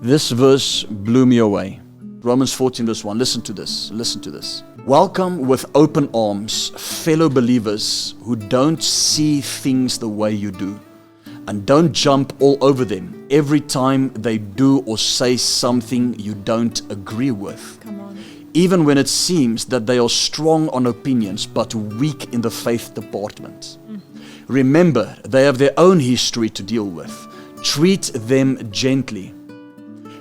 This verse blew me away. Romans 14 verse 1. Listen to this. Listen to this. Welcome with open arms, fellow believers who don't see things the way you do. And don't jump all over them every time they do or say something you don't agree with. Come on. Even when it seems that they are strong on opinions but weak in the faith department. Remember, they have their own history to deal with. Treat them gently.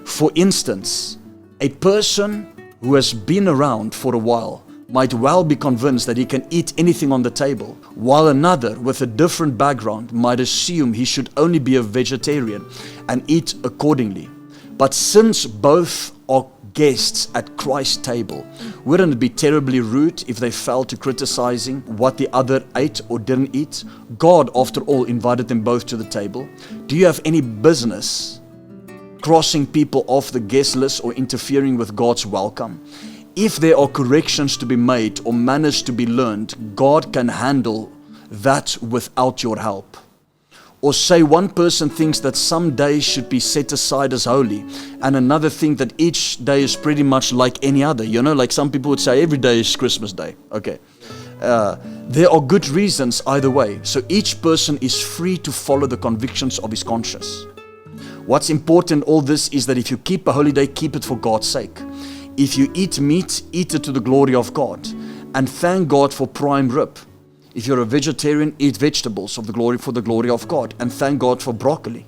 For instance, a person who has been around for a while might well be convinced that he can eat anything on the table, while another with a different background might assume he should only be a vegetarian and eat accordingly. But since both are guests at Christ's table, wouldn't it be terribly rude if they fell to criticizing what the other ate or didn't eat? God, after all, invited them both to the table. Do you have any business crossing people off the guest list or interfering with God's welcome? If there are corrections to be made or manners to be learned, God can handle that without your help. Or say one person thinks that some days should be set aside as holy, and another think that each day is pretty much like any other. You know, like some people would say every day is Christmas Day. Okay. There are good reasons either way. So each person is free to follow the convictions of his conscience. What's important in all this is that if you keep a holy day, keep it for God's sake. If you eat meat, eat it to the glory of God. And thank God for prime rib. If you're a vegetarian, eat vegetables for the glory of God. And thank God for broccoli.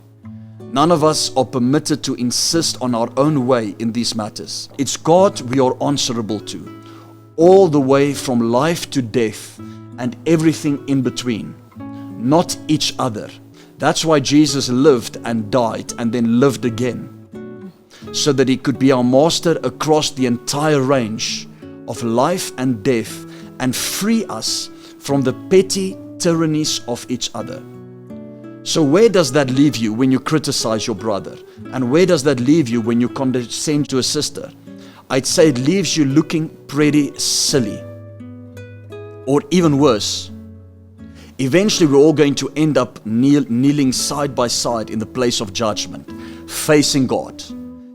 None of us are permitted to insist on our own way in these matters. It's God we are answerable to, all the way from life to death and everything in between, not each other. That's why Jesus lived and died and then lived again, so that he could be our master across the entire range of life and death and free us from the petty tyrannies of each other. So where does that leave you when you criticize your brother? And where does that leave you when you condescend to a sister? I'd say it leaves you looking pretty silly. Or even worse, eventually we're all going to end up kneeling side by side in the place of judgment, facing God.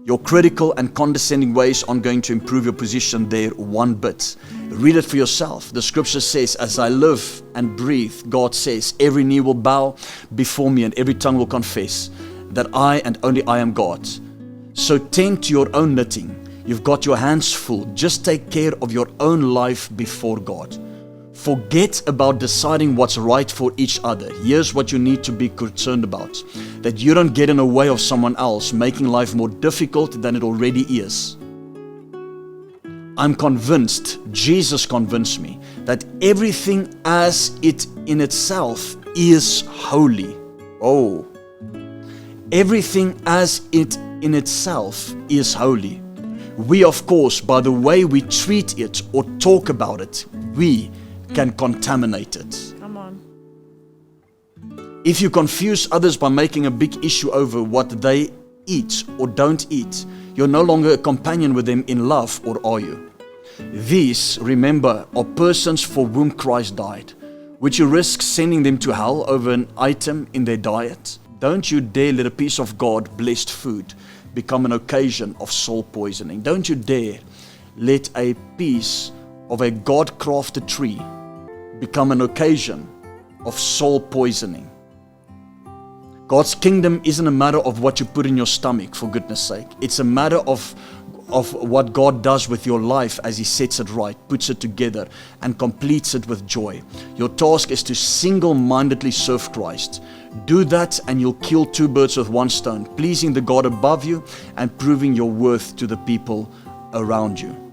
Your critical and condescending ways aren't going to improve your position there one bit. Read it for yourself. The scripture says, as I live and breathe, God says, every knee will bow before me and every tongue will confess that I and only I am God. So tend to your own knitting. You've got your hands full. Just take care of your own life before God. Forget about deciding what's right for each other. Here's what you need to be concerned about. That you don't get in the way of someone else, making life more difficult than it already is. I'm convinced, Jesus convinced me, that everything as it in itself is holy. Oh, everything as it in itself is holy. We, of course, by the way we treat it or talk about it, we can contaminate it. Come on. If you confuse others by making a big issue over what they eat or don't eat, you're no longer a companion with them in love, or are you? These, remember, are persons for whom Christ died. Would you risk sending them to hell over an item in their diet? Don't you dare let a piece of God-blessed food become an occasion of soul poisoning. Don't you dare let a piece of a God-crafted tree become an occasion of soul poisoning. God's kingdom isn't a matter of what you put in your stomach, for goodness sake. It's a matter of what God does with your life as He sets it right, puts it together, and completes it with joy. Your task is to single-mindedly serve Christ. Do that and you'll kill two birds with one stone, pleasing the God above you and proving your worth to the people around you.